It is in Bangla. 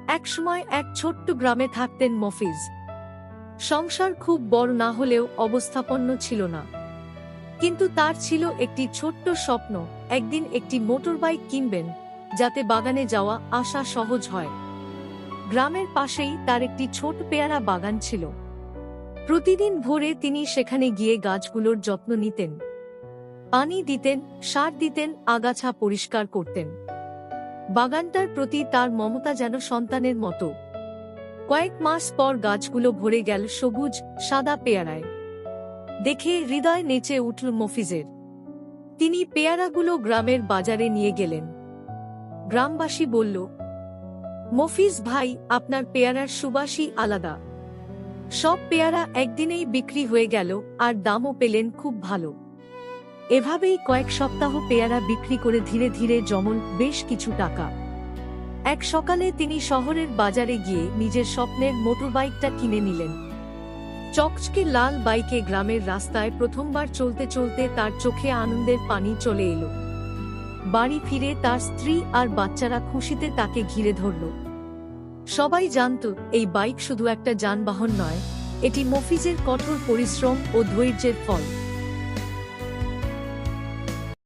একসময় এক ছোট্ট গ্রামে থাকতেন মফিজ। সংসার খুব বড় না হলেও অবস্থাপন্ন ছিল না, কিন্তু তার ছিল একটি ছোট্ট স্বপ্ন, একদিন একটি মোটরবাইক কিনবেন, যাতে বাগানে যাওয়া আসা সহজ হয়। গ্রামের পাশেই তার একটি ছোট পেয়ারা বাগান ছিল। প্রতিদিন ভোরে তিনি সেখানে গিয়ে গাছগুলোর যত্ন নিতেন, পানি দিতেন, সার দিতেন, আগাছা পরিষ্কার করতেন। বাগানটার প্রতি তার মমতা যেন সন্তানের মতো। কয়েক মাস পর গাছগুলো ভরে গেল সবুজ সাদা পেয়ারায়। দেখে হৃদয় নেচে উঠল মফিজের। তিনি পেয়ারাগুলো গ্রামের বাজারে নিয়ে গেলেন। গ্রামবাসী বলল, মফিজ ভাই, আপনার পেয়ারার সুবাসই আলাদা। সব পেয়ারা একদিনেই বিক্রি হয়ে গেল, আর দামও পেলেন খুব ভালো। এভাবেই কয়েক সপ্তাহ পেয়ারা বিক্রি করে ধীরে ধীরে জমল বেশ কিছু টাকা। এক সকালে তিনি শহরের বাজারে গিয়ে নিজের স্বপ্নের মোটরবাইকটা কিনে নিলেন। চকচকে লাল বাইকে গ্রামের রাস্তায় প্রথমবার চলতে চলতে তার চোখে আনন্দের পানি চলে এলো। বাড়ি ফিরে তার স্ত্রী আর বাচ্চারা খুশিতে তাকে ঘিরে ধরল। সবাই জানত এই বাইক শুধু একটা যানবাহন নয়, এটি মফিজের কঠোর পরিশ্রম ও ধৈর্যের ফল।